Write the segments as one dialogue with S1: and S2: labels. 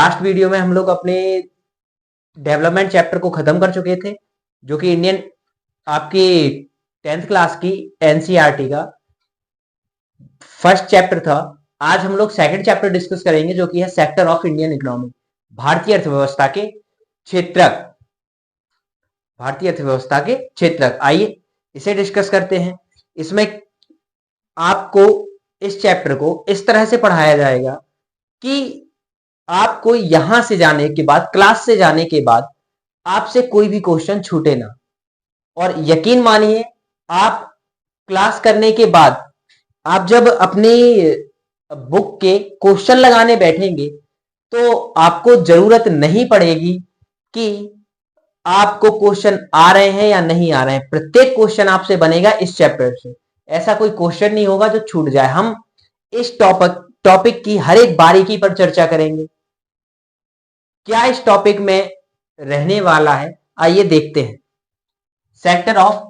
S1: Last video में हम लोग अपने डेवलपमेंट चैप्टर को खत्म कर चुके थे, जो कि इंडियन आपकी 10th क्लास की एनसीईआरटी का फर्स्ट चैप्टर था। आज हम लोग सेकंड चैप्टर डिस्कस करेंगे, जो कि है सेक्टर ऑफ इंडियन इकोनॉमी, भारतीय अर्थव्यवस्था के क्षेत्रक। भारतीय अर्थव्यवस्था के क्षेत्रक, आइए इसे डिस्कस करते हैं। इसमें आपको इस चैप्टर को इस तरह से पढ़ाया जाएगा कि आपको यहां से जाने के बाद, क्लास से जाने के बाद आपसे कोई भी क्वेश्चन छूटे ना। और यकीन मानिए, आप क्लास करने के बाद आप जब अपनी बुक के क्वेश्चन लगाने बैठेंगे तो आपको जरूरत नहीं पड़ेगी कि आपको क्वेश्चन आ रहे हैं या नहीं आ रहे हैं। प्रत्येक क्वेश्चन आपसे बनेगा इस चैप्टर से। ऐसा कोई क्वेश्चन नहीं होगा जो छूट जाए। हम इस टॉपिक की हर एक बारीकी पर चर्चा करेंगे। क्या इस टॉपिक में रहने वाला है, आइए देखते हैं। सेक्टर ऑफ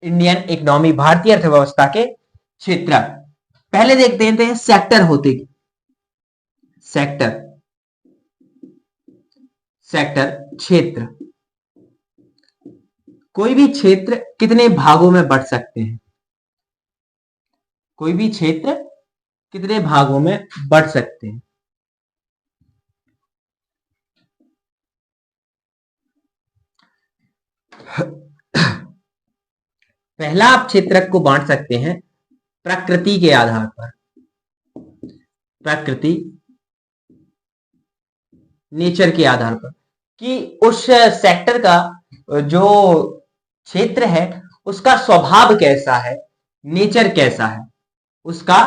S1: इंडियन इकोनॉमी, भारतीय अर्थव्यवस्था के क्षेत्र। पहले देखते हैं सेक्टर होते क्या। सेक्टर क्षेत्र। कोई भी क्षेत्र कितने भागों में बढ़ सकते हैं? कोई भी क्षेत्र कितने भागों में बढ़ सकते हैं? पहला आप क्षेत्रक को बांट सकते हैं प्रकृति के आधार पर। प्रकृति, नेचर के आधार पर, कि उस सेक्टर का जो क्षेत्र है उसका स्वभाव कैसा है, नेचर कैसा है, उसका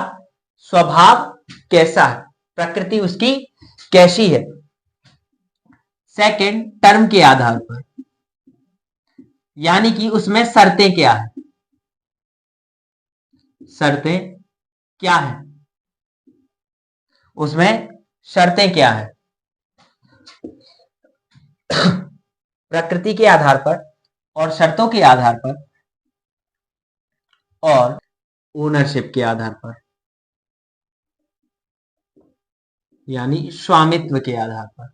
S1: स्वभाव कैसा है, प्रकृति उसकी कैसी है। सेकंड, टर्म के आधार पर, यानी कि उसमें शर्तें क्या है। शर्तें क्या है, उसमें शर्तें क्या है। प्रकृति के आधार पर और शर्तों के आधार पर और ओनरशिप के आधार पर, यानी स्वामित्व के आधार पर।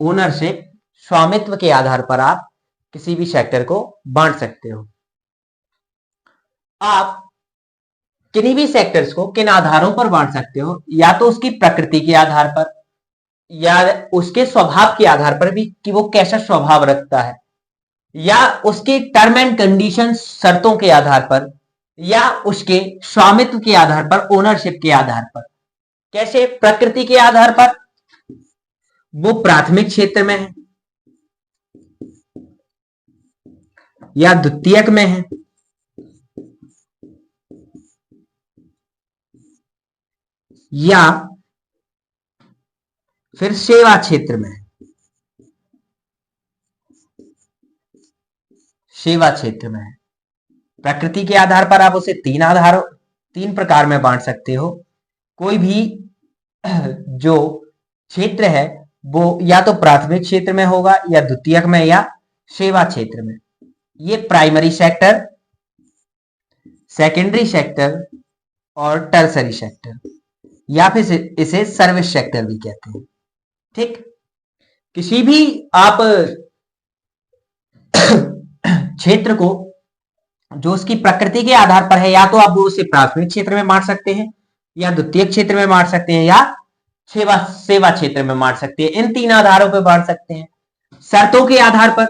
S1: ओनरशिप, स्वामित्व के आधार पर आप किसी भी सेक्टर को बांट सकते हो। आप किन्हीं भी सेक्टर्स को किन आधारों पर बांट सकते हो? या तो उसकी प्रकृति के आधार पर, या उसके स्वभाव के आधार पर भी कि वो कैसा स्वभाव रखता है, या उसके टर्म एंड कंडीशन, शर्तों के आधार पर, या उसके स्वामित्व के आधार पर, ओनरशिप के आधार पर। कैसे? प्रकृति के आधार पर वो प्राथमिक क्षेत्र में है या द्वितीयक में है, या फिर सेवा क्षेत्र में है। सेवा क्षेत्र में है। प्रकृति के आधार पर आप उसे तीन प्रकार में बांट सकते हो। कोई भी जो क्षेत्र है वो या तो प्राथमिक क्षेत्र में होगा, या द्वितीयक में, या सेवा क्षेत्र में। ये प्राइमरी सेक्टर, सेकेंडरी सेक्टर और टर्सरी सेक्टर, या फिर इसे सर्विस सेक्टर भी कहते हैं। ठीक, किसी भी आप क्षेत्र को जो उसकी प्रकृति के आधार पर है, या तो आप उसे प्राथमिक क्षेत्र में बांट सकते हैं, या द्वितीयक क्षेत्र में बांट सकते हैं, या सेवा क्षेत्र में बांट सकते हैं। इन तीन आधारों पर बांट सकते हैं। शर्तों के आधार पर,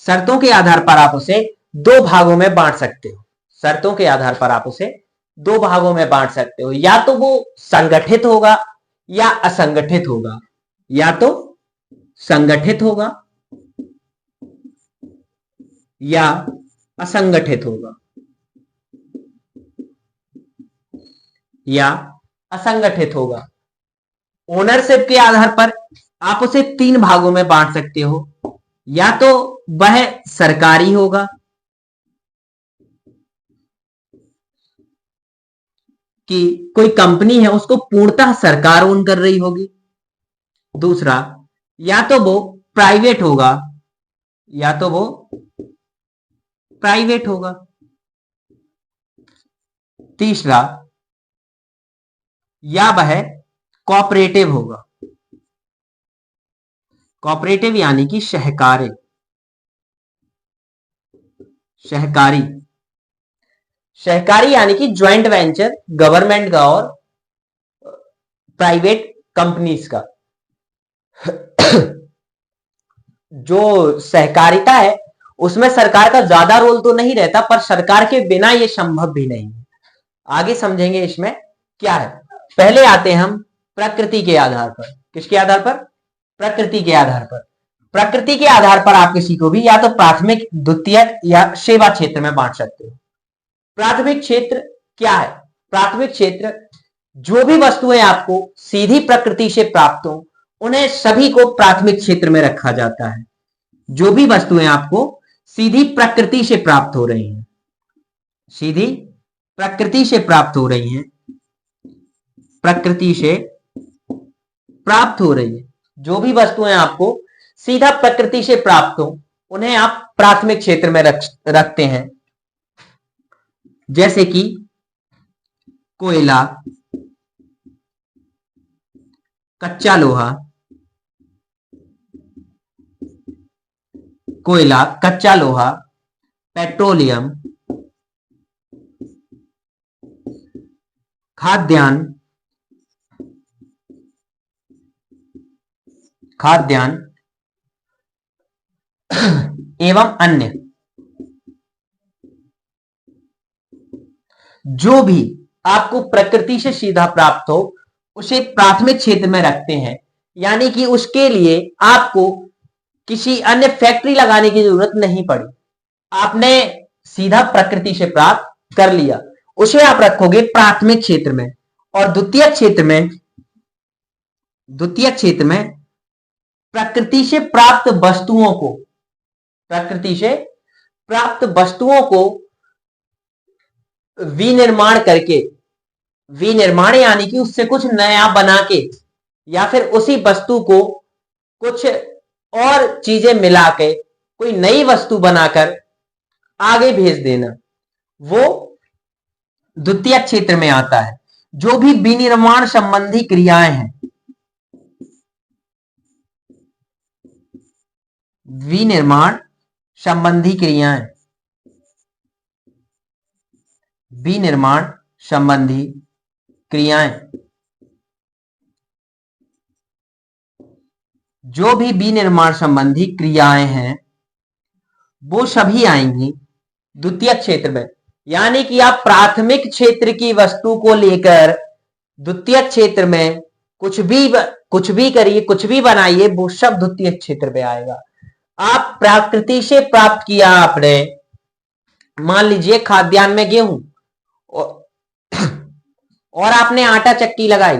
S1: शर्तों के आधार पर आप उसे दो भागों में बांट सकते हो। शर्तों के आधार पर आप उसे दो भागों में बांट सकते हो। या तो वो संगठित होगा या असंगठित होगा, या तो संगठित होगा या असंगठित होगा, या असंगठित होगा। ओनरशिप के आधार पर आप उसे तीन भागों में बांट सकते हो। या तो वह सरकारी होगा, कि कोई कंपनी है उसको पूर्णतः सरकार ओन कर रही होगी। दूसरा, या तो वो प्राइवेट होगा, या तो वो प्राइवेट होगा। तीसरा, या वह कोऑपरेटिव होगा। कोऑपरेटिव यानी कि सहकारी, सहकारी, सहकारी यानी कि ज्वाइंट वेंचर गवर्नमेंट का और प्राइवेट कंपनीज का। जो सहकारिता है उसमें सरकार का ज्यादा रोल तो नहीं रहता, पर सरकार के बिना यह संभव भी नहीं है। आगे समझेंगे इसमें क्या है। पहले आते हैं हम प्रकृति के आधार पर। किसके आधार पर? प्रकृति के आधार पर। प्रकृति के आधार पर आप किसी को भी या तो प्राथमिक, द्वितीयक या सेवा क्षेत्र में बांट सकते हो। प्राथमिक क्षेत्र क्या है? प्राथमिक क्षेत्र जो भी वस्तुएं आपको सीधी प्रकृति से प्राप्त हो उन्हें सभी को प्राथमिक क्षेत्र में रखा जाता है। जो भी वस्तुएं आपको सीधी प्रकृति से प्राप्त हो रही हैं, सीधी प्रकृति से प्राप्त हो रही हैं, प्रकृति से प्राप्त हो रही है, जो भी वस्तुएं आपको सीधा प्रकृति से प्राप्त हो उन्हें आप प्राथमिक क्षेत्र में रखते हैं। जैसे कि कोयला, कच्चा लोहा, कोयला, कच्चा लोहा, पेट्रोलियम, खाद्यान्न, खाद्यान्न एवं अन्य। जो भी आपको प्रकृति से सीधा प्राप्त हो उसे प्राथमिक क्षेत्र में रखते हैं, यानी कि उसके लिए आपको किसी अन्य फैक्ट्री लगाने की जरूरत नहीं पड़ी। आपने सीधा प्रकृति से प्राप्त कर लिया, उसे आप रखोगे प्राथमिक क्षेत्र में। और द्वितीयक क्षेत्र में, द्वितीयक क्षेत्र में प्रकृति से प्राप्त वस्तुओं को, प्रकृति से प्राप्त वस्तुओं को विनिर्माण करके, विनिर्माण यानी कि उससे कुछ नया बना के या फिर उसी वस्तु को कुछ और चीजें मिला के कोई नई वस्तु बनाकर आगे भेज देना, वो द्वितीय क्षेत्र में आता है। जो भी विनिर्माण संबंधी क्रियाएं हैं, विनिर्माण संबंधी क्रियाएं, विनिर्माण संबंधी क्रियाएं, जो भी विनिर्माण संबंधी क्रियाएं हैं वो सभी आएंगी द्वितीय क्षेत्र में। यानी कि आप प्राथमिक क्षेत्र की वस्तु को लेकर द्वितीय क्षेत्र में कुछ भी करिए, कुछ भी बनाइए, वो सब द्वितीय क्षेत्र में आएगा। आप प्रकृति से प्राप्त किया आपने, मान लीजिए खाद्यान्न में गेहूं, और आपने आटा चक्की लगाई,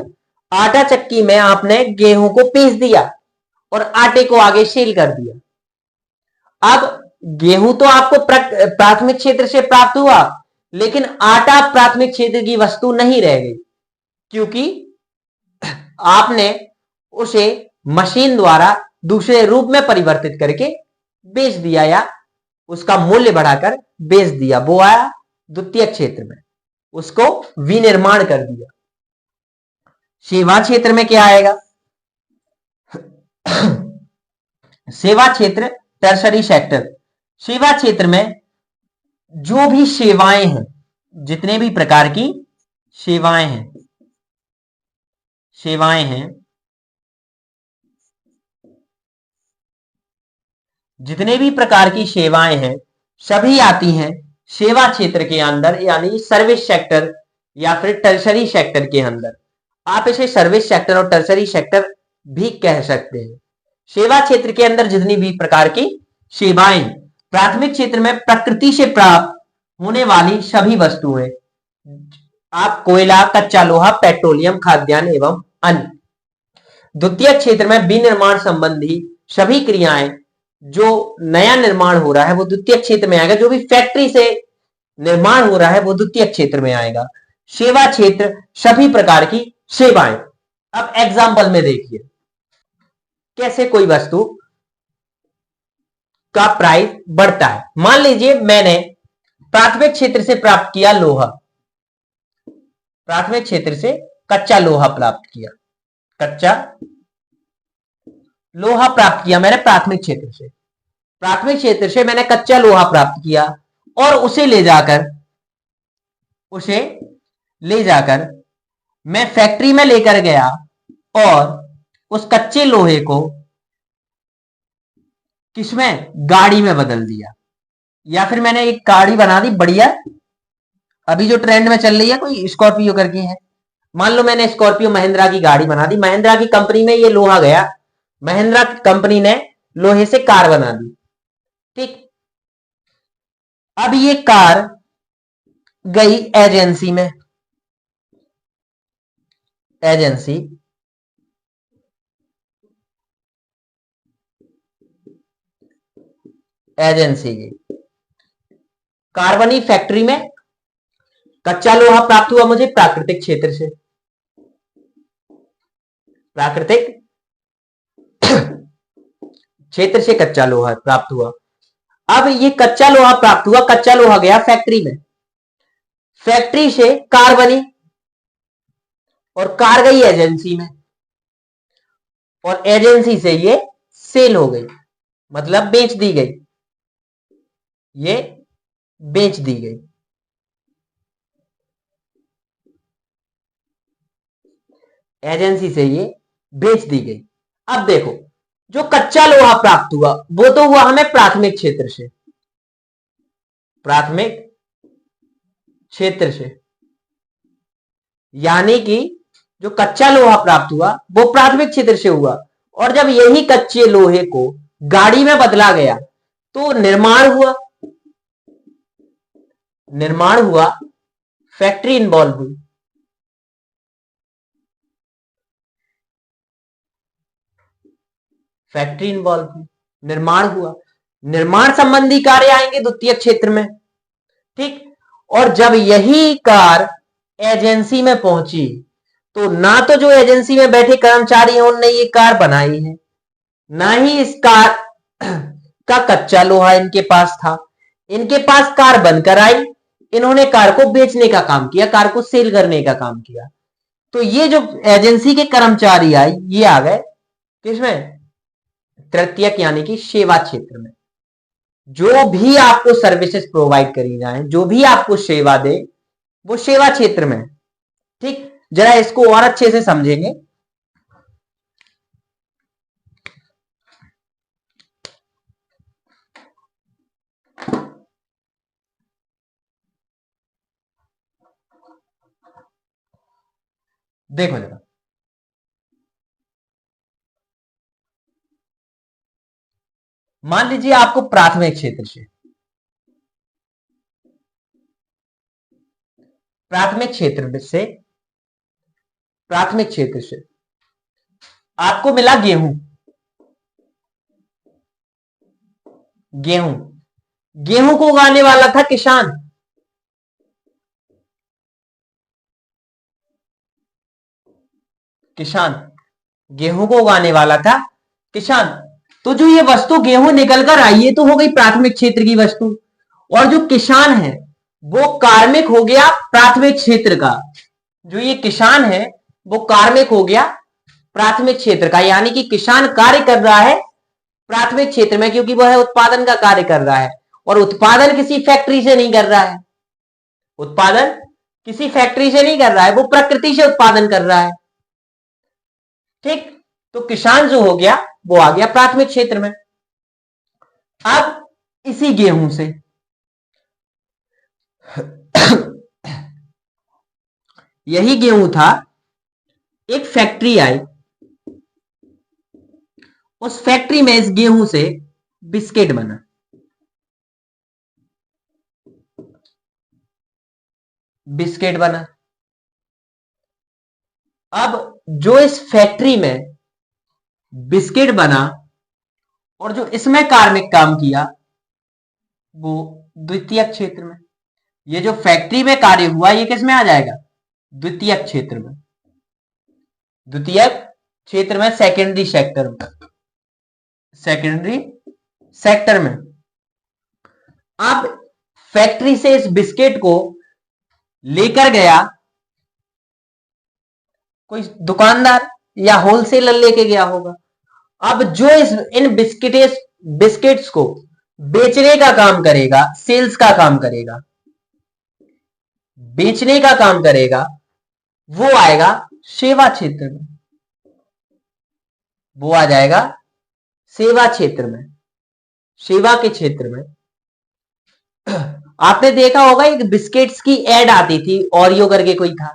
S1: आटा चक्की में आपने गेहूं को पीस दिया और आटे को आगे सेल कर दिया। अब गेहूं तो आपको प्राथमिक क्षेत्र से प्राप्त हुआ, लेकिन आटा प्राथमिक क्षेत्र की वस्तु नहीं रह गई, क्योंकि आपने उसे मशीन द्वारा दूसरे रूप में परिवर्तित करके बेच दिया या उसका मूल्य बढ़ाकर बेच दिया। वो आया द्वितीय क्षेत्र में, उसको विनिर्माण कर दिया। सेवा क्षेत्र में क्या आएगा? सेवा क्षेत्र, टर्सरी सेक्टर। सेवा क्षेत्र में जो भी सेवाएं हैं, जितने भी प्रकार की सेवाएं हैं, सेवाएं हैं, जितने भी प्रकार की सेवाएं हैं सभी आती हैं सेवा क्षेत्र के अंदर, यानी सर्विस सेक्टर या फिर टर्सरी सेक्टर के अंदर। आप इसे सर्विस सेक्टर और टर्सरी सेक्टर भी कह सकते हैं। सेवा क्षेत्र के अंदर जितनी भी प्रकार की सेवाएं, प्राथमिक क्षेत्र में प्रकृति से प्राप्त होने वाली सभी वस्तुएं, आप कोयला, कच्चा लोहा, पेट्रोलियम, खाद्यान्न एवं अन्य। द्वितीय क्षेत्र में विनिर्माण संबंधी सभी क्रियाएं, जो नया निर्माण हो रहा है वो द्वितीय क्षेत्र में आएगा। जो भी फैक्ट्री से निर्माण हो रहा है वो द्वितीय क्षेत्र में आएगा। सेवा क्षेत्र, सभी प्रकार की सेवाएं। अब एग्जाम्पल में देखिए कैसे कोई वस्तु का प्राइस बढ़ता है। मान लीजिए मैंने प्राथमिक क्षेत्र से प्राप्त किया लोहा, प्राथमिक क्षेत्र से कच्चा लोहा प्राप्त किया, कच्चा लोहा प्राप्त किया मैंने प्राथमिक क्षेत्र से। प्राथमिक क्षेत्र से मैंने कच्चा लोहा प्राप्त किया और उसे ले जाकर मैं फैक्ट्री में लेकर गया और उस कच्चे लोहे को किसमें, गाड़ी में बदल दिया, या फिर मैंने एक गाड़ी बना दी बढ़िया। अभी जो ट्रेंड में चल रही है कोई स्कॉर्पियो करके है, मान लो मैंने स्कॉर्पियो महिंद्रा की गाड़ी बना दी, महिंद्रा की कंपनी में ये लोहा गया, महिंद्रा कंपनी ने लोहे से कार बना दी, ठीक। अब ये कार गई एजेंसी में, एजेंसी की कार बनी फैक्ट्री में, कच्चा लोहा प्राप्त हुआ मुझे प्राकृतिक क्षेत्र से, प्राकृतिक क्षेत्र से कच्चा लोहा प्राप्त हुआ। अब ये कच्चा लोहा प्राप्त हुआ, कच्चा लोहा गया फैक्ट्री में, फैक्ट्री से कार बनी और कार गई एजेंसी में, और एजेंसी से ये सेल हो गई, मतलब बेच दी गई, ये बेच दी गई। एजेंसी से ये बेच दी गई। अब देखो जो कच्चा लोहा प्राप्त हुआ वो तो हुआ हमें प्राथमिक क्षेत्र से, प्राथमिक क्षेत्र से, यानी कि जो कच्चा लोहा प्राप्त हुआ वो प्राथमिक क्षेत्र से हुआ, और जब यही कच्चे लोहे को गाड़ी में बदला गया तो निर्माण हुआ, फैक्ट्री इन्वॉल्व हुई, फैक्ट्री इन्वॉल्व हुई, निर्माण हुआ, निर्माण संबंधी कार्य आएंगे द्वितीय क्षेत्र में, ठीक। और जब यही कार एजेंसी में पहुंची तो ना तो जो एजेंसी में बैठे कर्मचारी हैं उनने ये कार बनाई है, ना ही इस कार का कच्चा लोहा इनके पास था, इनके पास कार बनकर आई, इन्होंने कार को बेचने का काम किया, कार को सेल करने का काम किया। तो ये जो एजेंसी के कर्मचारी आए ये आ गए किसमें, तृतीयक यानी कि सेवा क्षेत्र में। जो भी आपको सर्विसेज प्रोवाइड करी जाए, जो भी आपको सेवा दे वो सेवा क्षेत्र में, ठीक। जरा इसको और अच्छे से समझेंगे। देखो जरा, मान लीजिए आपको प्राथमिक क्षेत्र से, प्राथमिक क्षेत्र से आपको मिला गेहूं, गेहूं को उगाने वाला था किसान, गेहूं को उगाने वाला था किसान। तो जो ये वस्तु गेहूं निकल कर आई है तो हो गई प्राथमिक क्षेत्र की वस्तु, और जो किसान है वो कार्मिक हो गया प्राथमिक क्षेत्र का, जो ये किसान है वो कार्मिक हो गया प्राथमिक क्षेत्र का, यानी कि किसान कार्य कर रहा है प्राथमिक क्षेत्र में, क्योंकि वह उत्पादन का कार्य कर रहा है, और उत्पादन किसी फैक्ट्री से नहीं कर रहा है, उत्पादन किसी फैक्ट्री से नहीं कर रहा है, वो प्रकृति से उत्पादन कर रहा है, ठीक। तो किसान जो हो गया वो आ गया प्राथमिक क्षेत्र में। अब इसी गेहूं से यही गेहूं था, एक फैक्ट्री आई, उस फैक्ट्री में इस गेहूं से बिस्किट बना, बिस्किट बना। अब जो इस फैक्ट्री में बिस्किट बना और जो इसमें कार्मिक काम किया वो द्वितीयक क्षेत्र में, ये जो फैक्ट्री में कार्य हुआ ये किस में आ जाएगा, द्वितीयक क्षेत्र में, द्वितीयक क्षेत्र में, सेकेंडरी सेक्टर में, सेकेंडरी सेक्टर में। अब फैक्ट्री से इस बिस्किट को लेकर गया कोई दुकानदार या होलसेलर लेके गया होगा। अब जो इन बिस्किट्स को बेचने का काम करेगा, सेल्स का काम करेगा, बेचने का काम करेगा, वो आएगा सेवा क्षेत्र में। वो आ जाएगा सेवा क्षेत्र में, सेवा के क्षेत्र में। आपने देखा होगा एक बिस्किट्स की एड आती थी, ओरियो करके कोई था,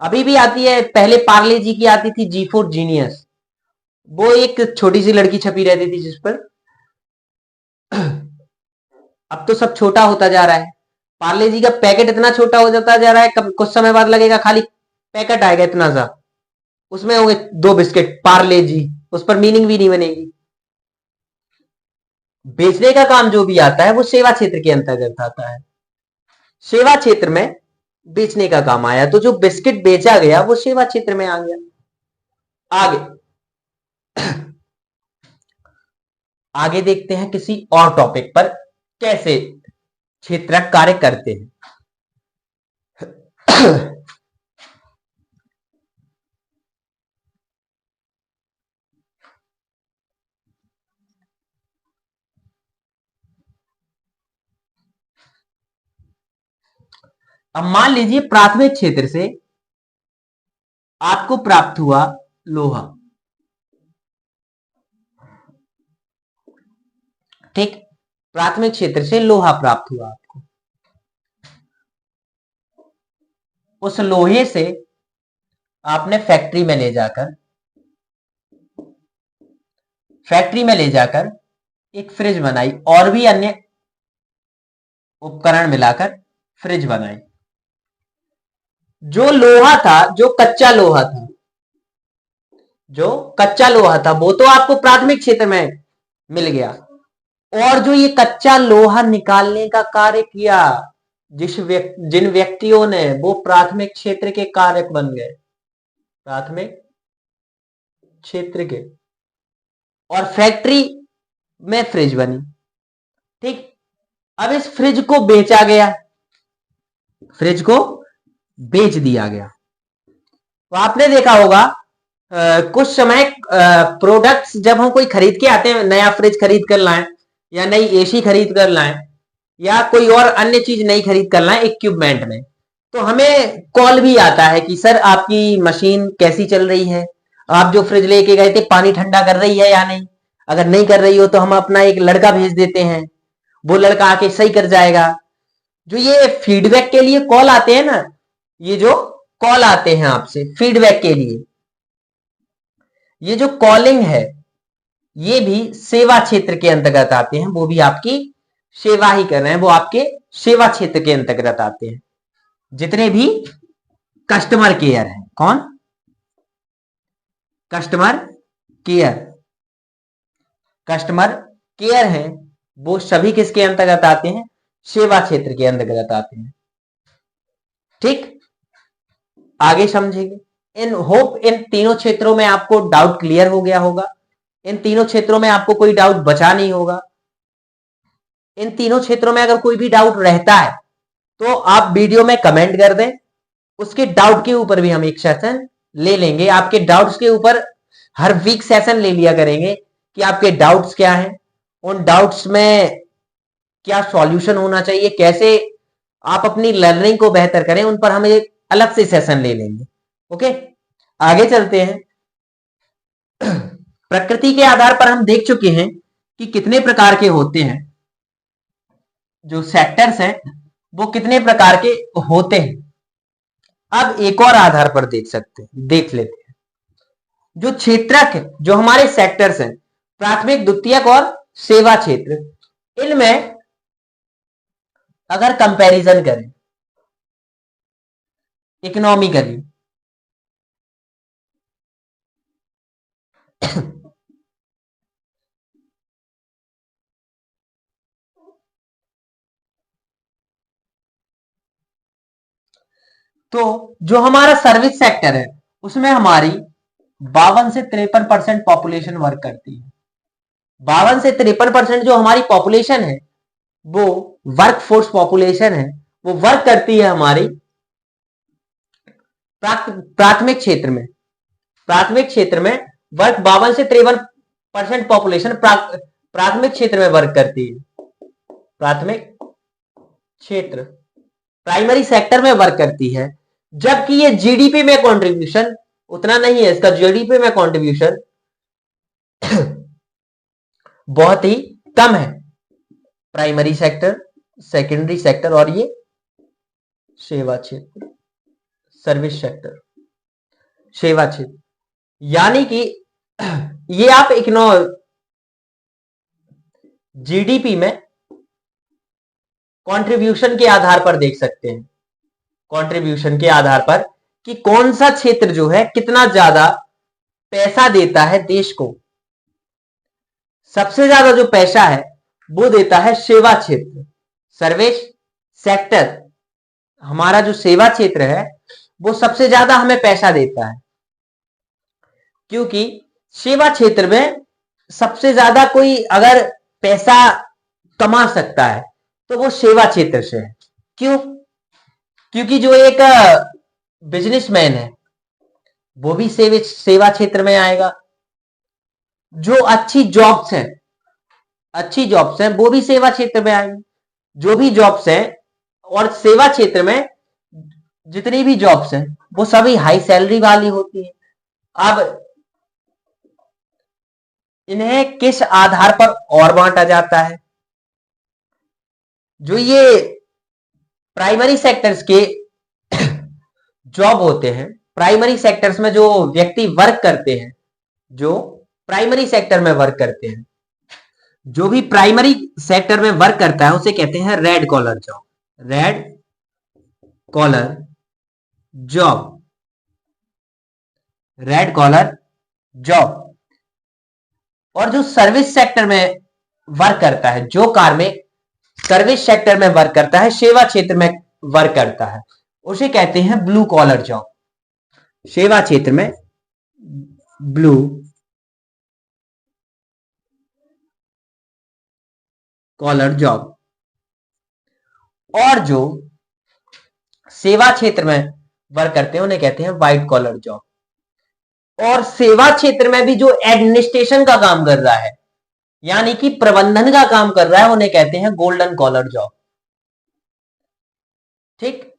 S1: अभी भी आती है, पहले पार्ले जी की आती थी जी फॉर जीनियस, वो एक छोटी सी लड़की छपी रहती थी जिस पर। अब तो सब छोटा होता जा रहा है, पार्ले जी का पैकेट इतना छोटा हो जाता जा रहा है, कुछ समय बाद लगेगा खाली पैकेट आएगा इतना सा, उसमें होंगे 2 बिस्किट पार्ले जी, उस पर मीनिंग भी नहीं बनेगी। बेचने का काम जो भी आता है वो सेवा क्षेत्र के अंतर्गत आता है। सेवा क्षेत्र में बेचने का काम आया, तो जो बिस्किट बेचा गया वो सेवा क्षेत्र में आ गया। आगे देखते हैं किसी और टॉपिक पर कैसे क्षेत्रक कार्य करते हैं। अब मान लीजिए प्राथमिक क्षेत्र से आपको प्राप्त हुआ लोहा, ठीक, प्राथमिक क्षेत्र से लोहा प्राप्त हुआ आपको। उस लोहे से आपने फैक्ट्री में ले जाकर एक फ्रिज बनाई और भी अन्य उपकरण मिलाकर फ्रिज बनाई। जो लोहा था, जो कच्चा लोहा था वो तो आपको प्राथमिक क्षेत्र में मिल गया, और जो ये कच्चा लोहा निकालने का कार्य किया जिन व्यक्तियों ने, वो प्राथमिक क्षेत्र के कारक बन गए, प्राथमिक क्षेत्र के, और फैक्ट्री में फ्रिज बनी, ठीक। अब इस फ्रिज को बेचा गया, फ्रिज को बेच दिया गया। तो आपने देखा होगा कुछ समय प्रोडक्ट्स जब हम कोई खरीद के आते हैं, नया फ्रिज खरीद कर लाएं या नई एसी खरीद कर लाएं या कोई और अन्य चीज नई खरीद कर लाएं इक्विपमेंट में, तो हमें कॉल भी आता है कि सर आपकी मशीन कैसी चल रही है, आप जो फ्रिज लेके गए थे पानी ठंडा कर रही है या नहीं, अगर नहीं कर रही हो तो हम अपना एक लड़का भेज देते हैं, वो लड़का आके सही कर जाएगा। जो ये फीडबैक के लिए कॉल आते हैं ना, ये जो कॉल आते हैं आपसे फीडबैक के लिए, ये जो कॉलिंग है ये भी सेवा क्षेत्र के अंतर्गत आते हैं, वो भी आपकी सेवा ही कर रहे हैं, वो आपके सेवा क्षेत्र के अंतर्गत आते हैं। जितने भी कस्टमर केयर है, कौन, कस्टमर केयर है, वो सभी किसके अंतर्गत आते हैं, सेवा क्षेत्र के अंतर्गत आते हैं, ठीक। आगे समझेंगे। इन तीनों क्षेत्रों में आपको डाउट क्लियर हो गया होगा, इन तीनों क्षेत्रों में आपको कोई डाउट बचा नहीं होगा। इन तीनों क्षेत्रों में अगर कोई भी डाउट रहता है तो आप वीडियो में कमेंट कर दें, उसके डाउट के ऊपर भी हम एक सेशन ले लेंगे। आपके डाउट्स के ऊपर हर वीक सेशन ले लिया करेंगे कि आपके डाउट्स क्या हैं, उन डाउट्स में क्या सॉल्यूशन होना चाहिए, कैसे आप अपनी लर्निंग को बेहतर करें, उन पर हम एक अलग से सेशन ले लेंगे। ओके, आगे चलते हैं। प्रकृति के आधार पर हम देख चुके हैं कि कितने प्रकार के होते हैं, जो सेक्टर्स हैं वो कितने प्रकार के होते हैं। अब एक और आधार पर देख लेते हैं। जो क्षेत्रक है, जो हमारे सेक्टर्स हैं, प्राथमिक, द्वितीयक और सेवा क्षेत्र, इनमें अगर कंपैरिजन करें इकोनॉमिकली, तो जो हमारा सर्विस सेक्टर है उसमें हमारी 52 से 53% पॉपुलेशन वर्क करती है। 52 से 53% जो हमारी पॉपुलेशन है, वो वर्क फोर्स पॉपुलेशन है, वो वर्क करती है हमारी प्राथमिक क्षेत्र में, प्राथमिक क्षेत्र में वर्ग 52 से 53% पॉपुलेशन प्राथमिक क्षेत्र में वर्क करती है। प्राथमिक क्षेत्र प्राइमरी सेक्टर में वर्क करती है, जबकि ये जीडीपी में कंट्रीब्यूशन उतना नहीं है, इसका जीडीपी में कंट्रीब्यूशन बहुत ही कम है। प्राइमरी सेक्टर, सेकेंडरी सेक्टर और ये सेवा क्षेत्र, सर्विस सेक्टर, सेवा क्षेत्र। यानी कि ये आप जीडीपी में कंट्रीब्यूशन के आधार पर देख सकते हैं, कंट्रीब्यूशन के आधार पर कि कौन सा क्षेत्र जो है कितना ज्यादा पैसा देता है देश को। सबसे ज्यादा जो पैसा है वो देता है सेवा क्षेत्र, सर्विस सेक्टर। हमारा जो सेवा क्षेत्र है वो सबसे ज्यादा हमें पैसा देता है, क्योंकि सेवा क्षेत्र में सबसे ज्यादा कोई अगर पैसा कमा सकता है तो वो सेवा क्षेत्र से है। क्यों? क्योंकि जो एक बिजनेसमैन है वो भी सेवा क्षेत्र में आएगा, जो अच्छी जॉब्स हैं, अच्छी जॉब्स हैं वो भी सेवा क्षेत्र में आएंगी, जो भी जॉब्स हैं। और सेवा क्षेत्र में जितनी भी जॉब्स हैं वो सभी हाई सैलरी वाली होती है। अब इन्हें किस आधार पर और बांटा जाता है? जो ये प्राइमरी सेक्टर्स के जॉब होते हैं, प्राइमरी सेक्टर्स में जो व्यक्ति वर्क करते हैं, जो प्राइमरी सेक्टर में वर्क करते हैं, जो भी प्राइमरी सेक्टर में वर्क करता है उसे कहते हैं red collar job, red collar job, red collar job. और जो सर्विस सेक्टर में वर्क करता है, जो कार्मिक सर्विस सेक्टर में वर्क करता है, सेवा क्षेत्र में वर्क करता है, उसे कहते हैं ब्लू कॉलर जॉब। सेवा क्षेत्र में ब्लू कॉलर जॉब। और जो सेवा क्षेत्र में वर्क करते हैं उन्हें कहते हैं व्हाइट कॉलर जॉब। और सेवा क्षेत्र में भी जो एडमिनिस्ट्रेशन का काम कर रहा है, यानी कि प्रबंधन का काम कर रहा है, उन्हें कहते हैं गोल्डन कॉलर जॉब। ठीक,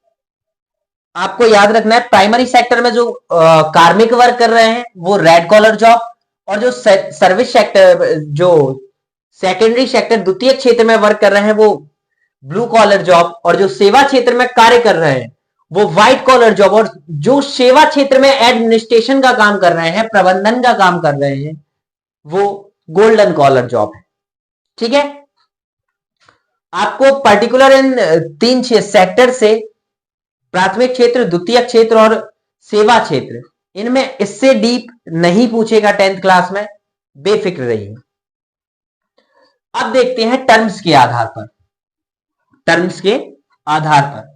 S1: आपको याद रखना है, प्राइमरी सेक्टर में जो कार्मिक वर्क कर रहे हैं वो रेड कॉलर जॉब, और जो सर्विस सेक्टर, जो सेकेंडरी सेक्टर द्वितीय क्षेत्र में वर्क कर रहे हैं वो ब्लू कॉलर जॉब, और जो सेवा क्षेत्र में कार्य कर रहे हैं वो व्हाइट कॉलर जॉब, और जो सेवा क्षेत्र में एडमिनिस्ट्रेशन का काम कर रहे हैं, प्रबंधन का काम कर रहे हैं, वो गोल्डन कॉलर जॉब है। ठीक है, आपको पर्टिकुलर इन तीन सेक्टर से, प्राथमिक क्षेत्र, द्वितीय क्षेत्र और सेवा क्षेत्र, इनमें इससे डीप नहीं पूछेगा 10th क्लास में, बेफिक्र रहिए। अब देखते हैं टर्म्स के आधार पर, टर्म्स के आधार पर।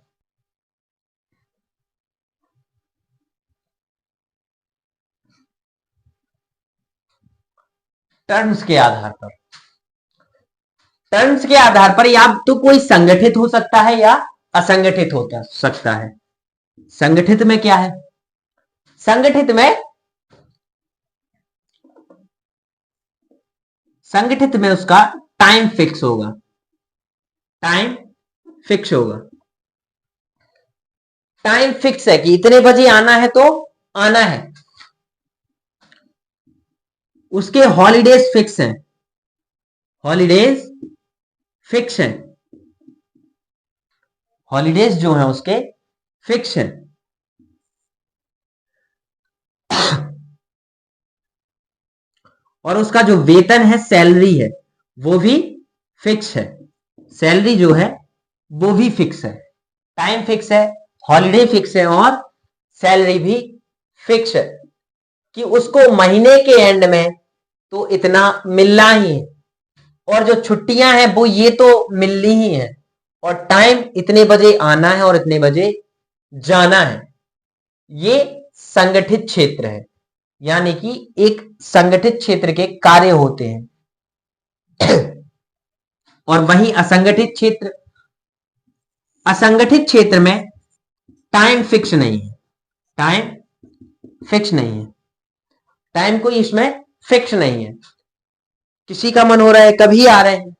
S1: टर्म्स के आधार पर, टर्म्स के आधार पर या तो कोई संगठित हो सकता है या असंगठित हो सकता है। संगठित में क्या है? संगठित में उसका टाइम फिक्स होगा, टाइम फिक्स होगा। टाइम फिक्स है कि इतने बजे आना है तो आना है। उसके हॉलीडेज फिक्स हैं, हॉलीडेज फिक्स हैं, हॉलीडेज जो हैं उसके फिक्स हैं। और उसका जो वेतन है, सैलरी है, वो भी फिक्स है। सैलरी जो है वो भी फिक्स है, टाइम फिक्स है, हॉलीडे फिक्स है और सैलरी भी फिक्स है कि उसको महीने के एंड में तो इतना मिलना ही है, और जो छुट्टियां हैं वो ये तो मिलनी ही है, और टाइम इतने बजे आना है और इतने बजे जाना है। ये संगठित क्षेत्र है, यानी कि एक संगठित क्षेत्र के कार्य होते हैं। और वहीं असंगठित क्षेत्र, असंगठित क्षेत्र में टाइम फिक्स नहीं है, टाइम फिक्स नहीं है, टाइम कोई इसमें फिक्स नहीं है। किसी का मन हो रहा है कभी आ रहे हैं,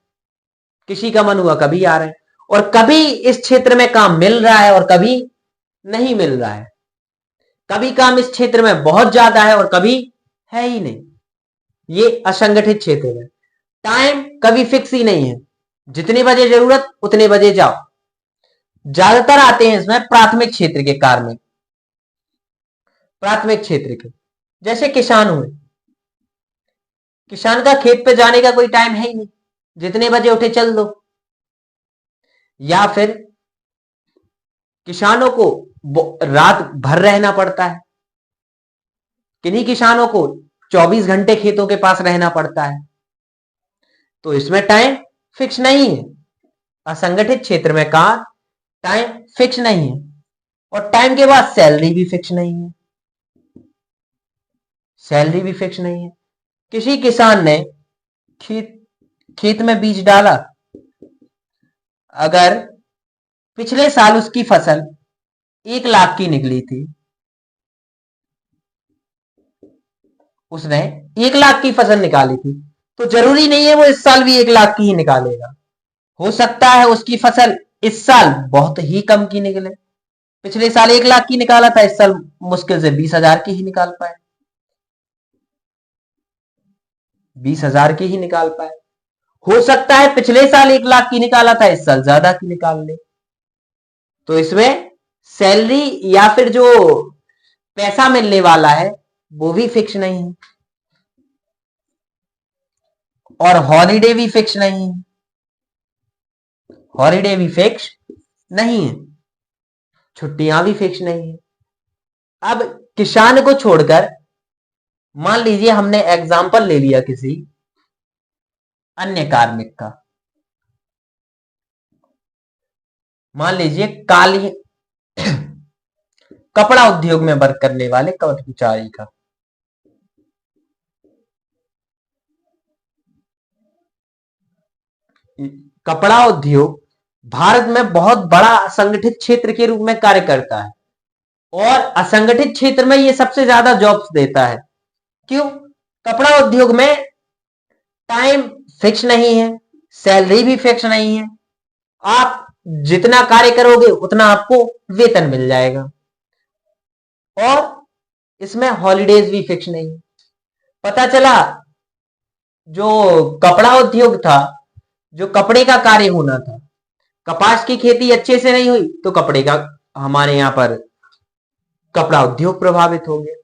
S1: किसी का मन हुआ कभी आ रहे हैं, और कभी इस क्षेत्र में काम मिल रहा है और कभी नहीं मिल रहा है, कभी काम इस क्षेत्र में बहुत ज्यादा है और कभी है ही नहीं। ये असंगठित क्षेत्र है। टाइम कभी फिक्स ही नहीं है, जितने बजे जरूरत उतने बजे जाओ। ज्यादातर आते हैं इसमें प्राथमिक क्षेत्र के कार्मिक, प्राथमिक क्षेत्र के, जैसे किसान हुए। किसान का खेत पे जाने का कोई टाइम है ही नहीं, जितने बजे उठे चल दो। या फिर किसानों को रात भर रहना पड़ता है, किन्हीं किसानों को 24 घंटे खेतों के पास रहना पड़ता है। तो इसमें टाइम फिक्स नहीं है। असंगठित क्षेत्र में काम टाइम फिक्स नहीं है, और टाइम के बाद सैलरी भी फिक्स नहीं है, सैलरी भी फिक्स नहीं है। किसी किसान ने खेत खेत में बीज डाला, अगर पिछले साल उसकी फसल 1 लाख की निकली थी, उसने 1 लाख की फसल निकाली थी, तो जरूरी नहीं है वो इस साल भी 1 लाख की ही निकालेगा। हो सकता है उसकी फसल इस साल बहुत ही कम की निकले। पिछले साल 1 लाख की निकाला था, इस साल मुश्किल से 20,000 की ही निकाल पाए, 20,000 की ही निकाल पाए। हो सकता है पिछले साल 1 लाख की निकाला था, इस साल ज्यादा की निकाल ले। तो इसमें सैलरी या फिर जो पैसा मिलने वाला है वो भी फिक्स नहीं है, और हॉलीडे भी फिक्स नहीं है, हॉलीडे भी फिक्स नहीं है, छुट्टियां भी फिक्स नहीं है। अब किसान को छोड़कर मान लीजिए हमने एग्जाम्पल ले लिया किसी अन्य कार्मिक का, मान लीजिए काली कपड़ा उद्योग में वर्क करने वाले कर्मचारी का। कपड़ा उद्योग भारत में बहुत बड़ा असंगठित क्षेत्र के रूप में कार्य करता है, और असंगठित क्षेत्र में ये सबसे ज्यादा जॉब्स देता है। क्यों? कपड़ा उद्योग में टाइम फिक्स नहीं है, सैलरी भी फिक्स नहीं है, आप जितना कार्य करोगे उतना आपको वेतन मिल जाएगा, और इसमें हॉलीडेज भी फिक्स नहीं है। पता चला जो कपड़ा उद्योग था, जो कपड़े का कार्य होना था, कपास की खेती अच्छे से नहीं हुई तो कपड़े का, हमारे यहां पर कपड़ा उद्योग प्रभावित हो गया।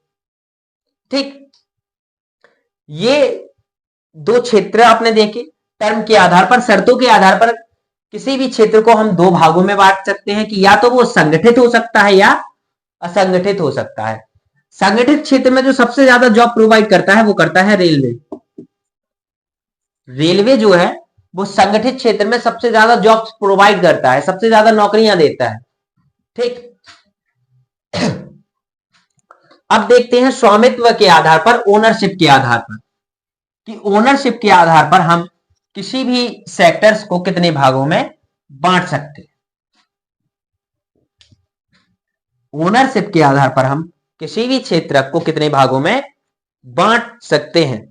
S1: ठीक, ये दो क्षेत्र आपने देखे। टर्म के आधार पर, शर्तों के आधार पर किसी भी क्षेत्र को हम दो भागों में बांट सकते हैं कि या तो वो संगठित हो सकता है या असंगठित हो सकता है। संगठित क्षेत्र में जो सबसे ज्यादा जॉब प्रोवाइड करता है वो करता है रेलवे। रेलवे जो है वो संगठित क्षेत्र में सबसे ज्यादा जॉब्स प्रोवाइड करता है, सबसे ज्यादा नौकरियां देता है। ठीक, अब देखते हैं स्वामित्व के आधार पर, ओनरशिप के आधार पर, कि ओनरशिप के आधार पर हम किसी भी सेक्टर्स को कितने भागों में बांट सकते हैं। ओनरशिप के आधार पर हम किसी भी क्षेत्र को कितने भागों में बांट सकते हैं।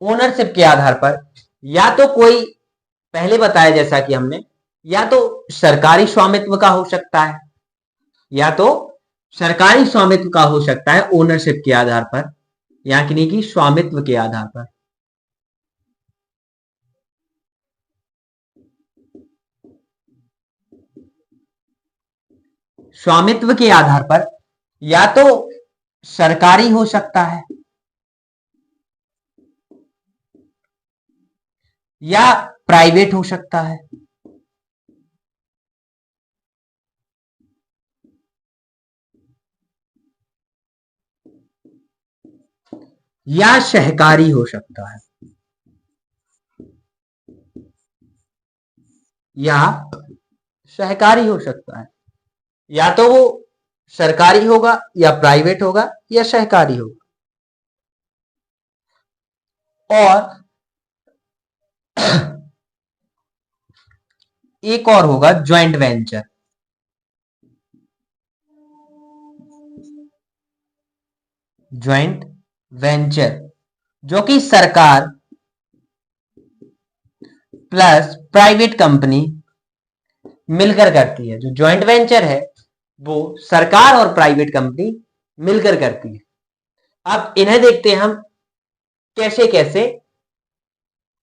S1: ओनरशिप के आधार पर या तो कोई, पहले बताया जैसा कि हमने, या तो सरकारी स्वामित्व का हो सकता है, या तो सरकारी स्वामित्व का हो सकता है ओनरशिप के आधार पर, यानी कि स्वामित्व के आधार पर। स्वामित्व के आधार पर या तो सरकारी हो सकता है या प्राइवेट हो सकता है, या सहकारी हो सकता है, या सहकारी हो सकता है। या तो वो सरकारी होगा या प्राइवेट होगा या सहकारी होगा। और एक और होगा ज्वाइंट वेंचर। ज्वाइंट वेंचर जो कि सरकार प्लस प्राइवेट कंपनी मिलकर करती है। जो ज्वाइंट वेंचर है वो सरकार और प्राइवेट कंपनी मिलकर करती है। अब इन्हें देखते हैं हम कैसे कैसे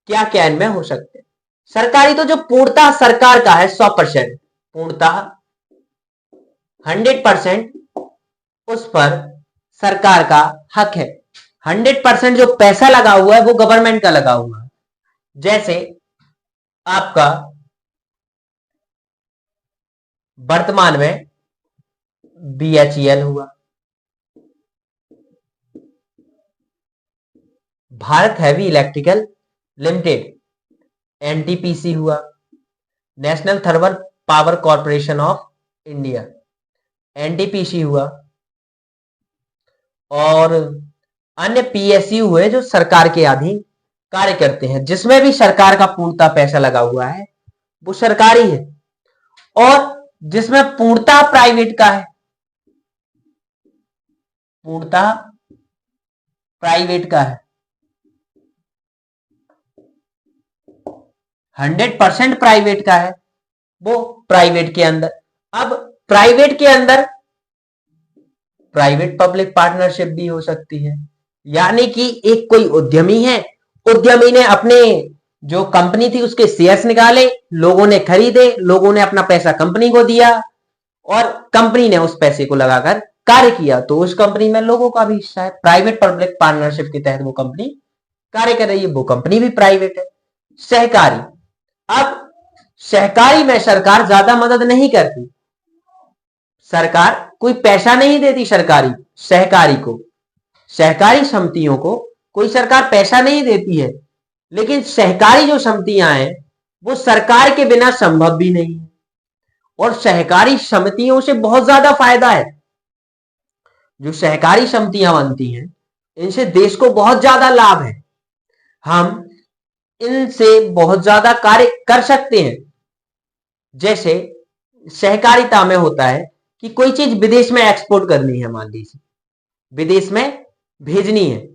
S1: क्या क्या इनमें हो सकते हैं। सरकारी तो जो पूर्णतः सरकार का है 100%, पूर्णतः 100% उस पर सरकार का हक है। 100% जो पैसा लगा हुआ है वो गवर्नमेंट का लगा हुआ है। जैसे आपका वर्तमान में BHEL हुआ, Bharat heavy electrical limited NTPC हुआ, national thermal power corporation of India NTPC हुआ, और अन्य PSU हुए जो सरकार के अधीन कार्य करते हैं, जिसमें भी सरकार का पूर्णतः पैसा लगा हुआ है वो सरकारी है। और जिसमें पूर्णतः प्राइवेट का है, पूर्णतः प्राइवेट का है, 100% प्राइवेट का है, वो प्राइवेट के अंदर। अब प्राइवेट के अंदर प्राइवेट पब्लिक पार्टनरशिप भी हो सकती है। यानी कि एक कोई उद्यमी है, उद्यमी ने अपने जो कंपनी थी उसके शेयर्स निकाले, लोगों ने खरीदे, लोगों ने अपना पैसा कंपनी को दिया और कंपनी ने उस पैसे को लगाकर कार्य किया, तो उस कंपनी में लोगों का भी हिस्सा है। प्राइवेट पब्लिक पार्टनरशिप के तहत वो कंपनी कार्य कर रही है, वो कंपनी भी प्राइवेट है। सहकारी, अब सहकारी में सरकार ज्यादा मदद नहीं करती, सरकार कोई पैसा नहीं देती सरकारी सहकारी को, सहकारी समितियों को कोई सरकार पैसा नहीं देती है। लेकिन सहकारी जो समितियां हैं वो सरकार के बिना संभव भी नहीं है, और सहकारी समितियों से बहुत ज्यादा फायदा है। जो सहकारी समितियां बनती हैं इनसे देश को बहुत ज्यादा लाभ है, हम इनसे बहुत ज्यादा कार्य कर सकते हैं। जैसे सहकारिता में होता है कि कोई चीज विदेश में एक्सपोर्ट करनी है, मान लीजिए विदेश में भेजनी है,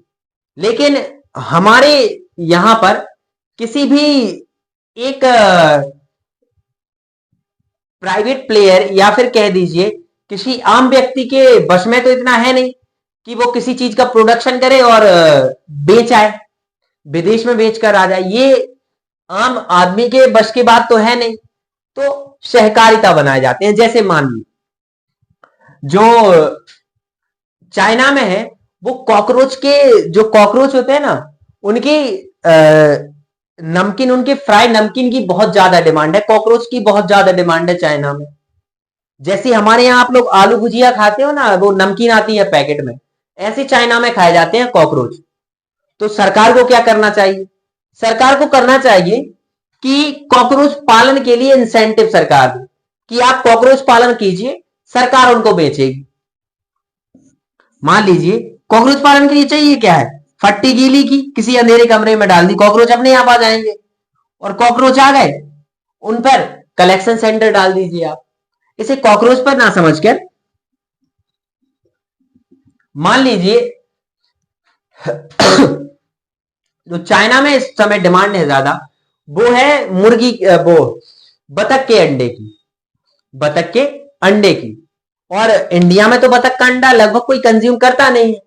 S1: लेकिन हमारे यहां पर किसी भी एक प्राइवेट प्लेयर या फिर कह दीजिए किसी आम व्यक्ति के बस में तो इतना है नहीं कि वो किसी चीज का प्रोडक्शन करे और बेच आए, विदेश में बेचकर आ जाए। ये आम आदमी के बस की बात तो है नहीं, तो सहकारिता बनाए जाते हैं। जैसे मान ली जो चाइना में है वो कॉकरोच के, जो कॉकरोच होते हैं ना, उनकी नमकीन, उनके फ्राई नमकीन की बहुत ज्यादा डिमांड है, कॉकरोच की बहुत ज्यादा डिमांड है चाइना में। जैसे हमारे यहाँ आप लोग आलू भुजिया खाते हो ना, वो नमकीन आती है पैकेट में, ऐसे चाइना में खाए जाते हैं कॉकरोच। तो सरकार को क्या करना चाहिए? सरकार को करना चाहिए कि कॉकरोच पालन के लिए इंसेंटिव सरकार दे कि आप कॉकरोच पालन कीजिए, सरकार उनको बेचेगी। मान लीजिए कॉकरोच पालन के लिए चाहिए क्या है, फट्टी गीली की, किसी अंधेरे कमरे में डाल दी, कॉकरोच अपने आप आ जाएंगे, और कॉकरोच आ गए उन पर कलेक्शन सेंटर डाल दीजिए आप। इसे कॉकरोच पर ना समझकर मान लीजिए जो चाइना में इस समय डिमांड है ज्यादा, वो है मुर्गी, वो बतख के अंडे की, बतख के अंडे की। और इंडिया में तो बतख का अंडा लगभग कोई कंज्यूम करता नहीं है,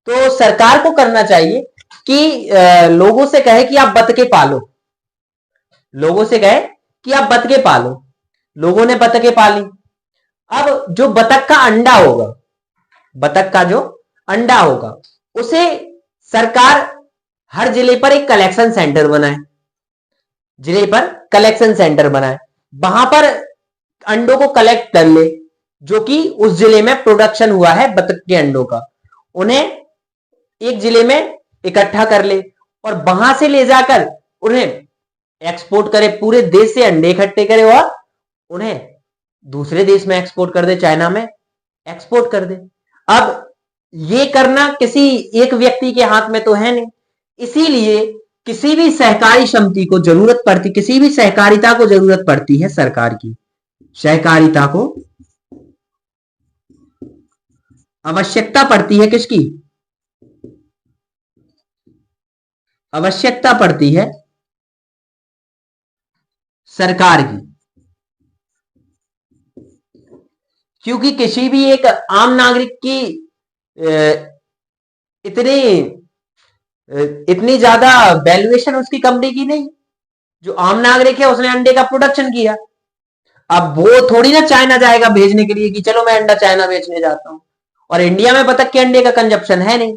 S1: तो सरकार को करना चाहिए कि लोगों से कहे कि आप बतखें पालो, लोगों से कहे कि आप बतखें पालो। लोगों ने बतखें पाली। अब जो बतख का अंडा होगा, बतख का जो अंडा होगा, उसे सरकार हर जिले पर एक कलेक्शन सेंटर बनाए, जिले पर कलेक्शन सेंटर बनाए, वहां पर अंडों को कलेक्ट कर ले, जो कि उस जिले में प्रोडक्शन हुआ है बतख के अंडों का, उन्हें एक जिले में इकट्ठा कर ले और वहां से ले जाकर उन्हें एक्सपोर्ट करे, पूरे देश से अंडे इकट्ठे करे और उन्हें दूसरे देश में एक्सपोर्ट कर दे, चाइना में एक्सपोर्ट कर दे। अब ये करना किसी एक व्यक्ति के हाथ में तो है नहीं, इसीलिए किसी भी सहकारी समिति को जरूरत पड़ती, किसी भी सहकारिता को जरूरत पड़ती है सरकार की, सहकारिता को आवश्यकता पड़ती है किसकी, आवश्यकता पड़ती है सरकार की। क्योंकि किसी भी एक आम नागरिक की इतनी ज्यादा वैल्यूएशन उसकी कंपनी की नहीं। जो आम नागरिक है उसने अंडे का प्रोडक्शन किया, अब वो थोड़ी ना चाइना जाएगा भेजने के लिए कि चलो मैं अंडा चाइना बेचने जाता हूं, और इंडिया में बतख के अंडे का कंजप्शन है नहीं।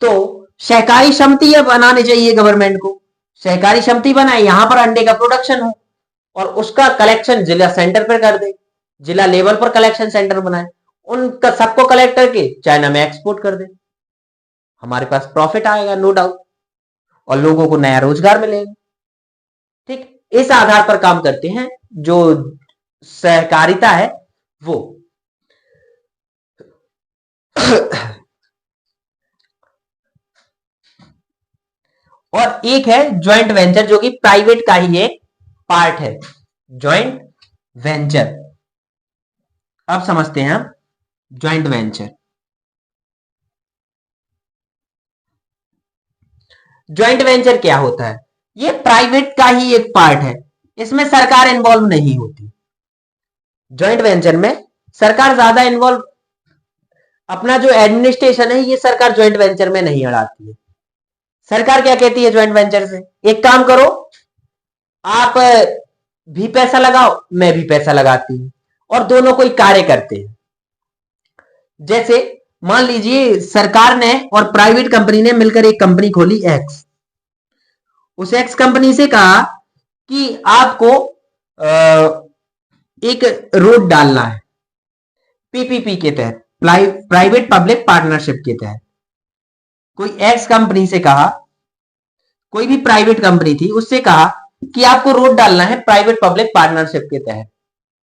S1: तो सहकारी समिति बनानी चाहिए गवर्नमेंट को, सहकारी समिति बनाए, यहां पर अंडे का प्रोडक्शन हो और उसका कलेक्शन जिला सेंटर पर कर दे, जिला लेवल पर कलेक्शन सेंटर बनाए, उनका सबको कलेक्ट करके चाइना में एक्सपोर्ट कर दे, हमारे पास प्रॉफिट आएगा नो डाउट, और लोगों को नया रोजगार मिलेगा। ठीक, इस आधार पर काम करते हैं जो सहकारिता है वो। और एक है ज्वाइंट वेंचर, जो कि प्राइवेट का ही एक पार्ट है, ज्वाइंट वेंचर। अब समझते हैं हम ज्वाइंट वेंचर। ज्वाइंट वेंचर क्या होता है? ये प्राइवेट का ही एक पार्ट है, इसमें सरकार इन्वॉल्व नहीं होती। ज्वाइंट वेंचर में सरकार ज्यादा इन्वॉल्व, अपना जो एडमिनिस्ट्रेशन है ये सरकार ज्वाइंट वेंचर में नहीं अड़ाती है। सरकार क्या कहती है ज्वाइंट वेंचर से, एक काम करो, आप भी पैसा लगाओ मैं भी पैसा लगाती हूं, और दोनों कोई कार्य करते हैं। जैसे मान लीजिए सरकार ने और प्राइवेट कंपनी ने मिलकर एक कंपनी खोली एक्स, उस एक्स कंपनी से कहा कि आपको एक रोड डालना है पीपीपी के तहत, प्राइवेट पब्लिक पार्टनरशिप के तहत। कोई एक्स कंपनी से कहा, कोई भी प्राइवेट कंपनी थी उससे कहा कि आपको रोड डालना है प्राइवेट पब्लिक पार्टनरशिप के तहत।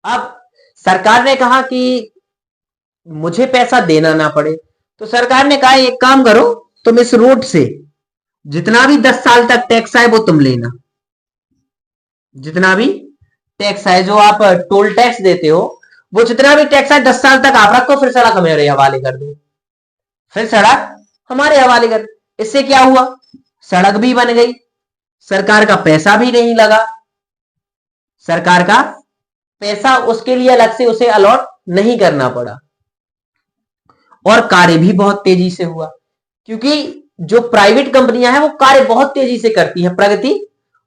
S1: अब सरकार ने कहा कि मुझे पैसा देना ना पड़े, तो सरकार ने कहा एक काम करो, तुम इस रोड से जितना भी 10 साल तक टैक्स आए वो तुम लेना, जितना भी टैक्स आए, जो आप टोल टैक्स देते हो, वो जितना भी टैक्स आए 10 साल तक आप रखो, फिर सड़क हमारे हवाले कर दो, फिर सड़क हमारे हवाले कर। इससे क्या हुआ, सड़क भी बन गई, सरकार का पैसा भी नहीं लगा, सरकार का पैसा उसके लिए अलग से उसे अलॉट नहीं करना पड़ा, और कार्य भी बहुत तेजी से हुआ। क्योंकि जो प्राइवेट कंपनियां हैं वो कार्य बहुत तेजी से करती हैं, प्रगति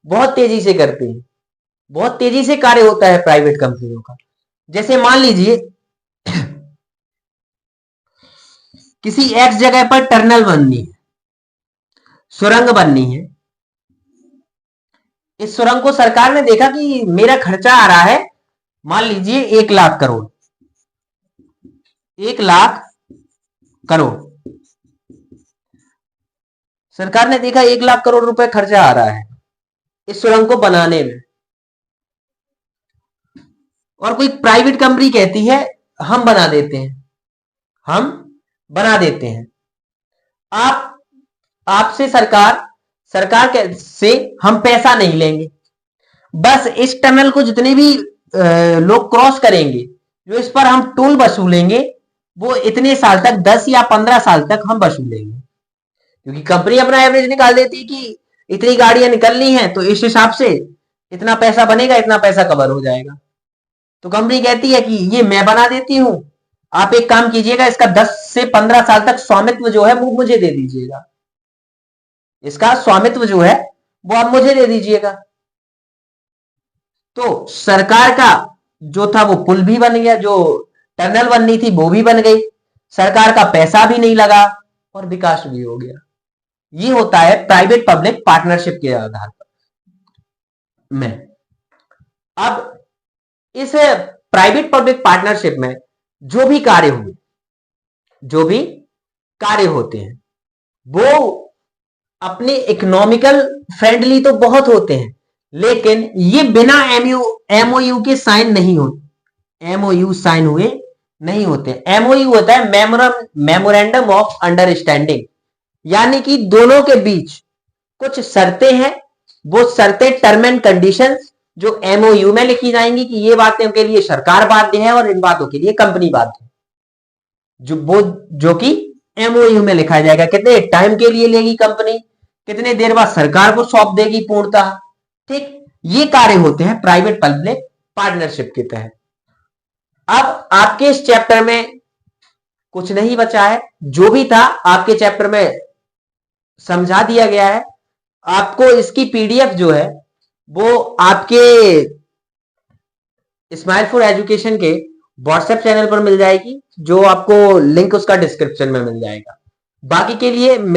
S1: बहुत तेजी से करती हैं, बहुत तेजी से कार्य होता है प्राइवेट कंपनियों का। जैसे मान लीजिए किसी एक्स जगह पर टनल बननी है, सुरंग बननी है, इस सुरंग को सरकार ने देखा कि मेरा खर्चा आ रहा है मान लीजिए 1 लाख करोड़, 1 लाख करोड़, सरकार ने देखा 1 लाख करोड़ रुपए खर्चा आ रहा है इस सुरंग को बनाने में, और कोई प्राइवेट कंपनी कहती है हम बना देते हैं, हम बना देते हैं। आपसे सरकार से हम पैसा नहीं लेंगे, बस इस टनल को जितने भी लोग क्रॉस करेंगे, जो इस पर हम टोल वसूलेंगे, वो इतने साल तक 10 या 15 साल तक हम वसूलेंगे। क्योंकि कंपनी अपना एवरेज निकाल देती है कि इतनी गाड़ियां निकलनी है तो इस हिसाब से इतना पैसा बनेगा, इतना पैसा कवर हो जाएगा। तो कंपनी कहती है कि ये मैं बना देती हूं, आप एक काम कीजिएगा, इसका 10 से 15 साल तक स्वामित्व जो है वो मुझे दे दीजिएगा, इसका स्वामित्व जो है वो आप मुझे दे दीजिएगा। तो सरकार का जो था वो पुल भी बन गया, जो टनल बननी थी वो भी बन गई, सरकार का पैसा भी नहीं लगा और विकास भी हो गया। ये होता है प्राइवेट पब्लिक पार्टनरशिप के आधार पर में। अब इस प्राइवेट पब्लिक पार्टनरशिप में जो भी कार्य हुए, जो भी कार्य होते हैं वो अपने इकोनॉमिकल फ्रेंडली तो बहुत होते हैं, लेकिन ये बिना एमओयू के साइन नहीं होते, एमओयू साइन हुए नहीं होते। एमओयू होता है मेमोरेंडम ऑफ अंडरस्टैंडिंग, यानी कि दोनों के बीच कुछ शर्तें हैं, वो शर्तें टर्म एंड कंडीशंस जो एमओयू में लिखी जाएंगी कि ये बातें के लिए सरकार बाध्य है और इन बातों के लिए कंपनी बाध्य है, जो कि एमओयू में लिखा जाएगा। कितने टाइम के लिए लेगी कंपनी, कितने देर बाद सरकार को सौंप देगी पूर्णतः। ठीक, ये कार्य होते हैं प्राइवेट पब्लिक पार्टनरशिप के तहत। अब आपके इस चैप्टर में कुछ नहीं बचा है, जो भी था आपके चैप्टर में समझा दिया गया है। आपको इसकी पीडीएफ जो है वो आपके स्माइल फॉर एजुकेशन के व्हाट्सएप चैनल पर मिल जाएगी, जो आपको लिंक उसका डिस्क्रिप्शन में मिल जाएगा। बाकी के लिए मिल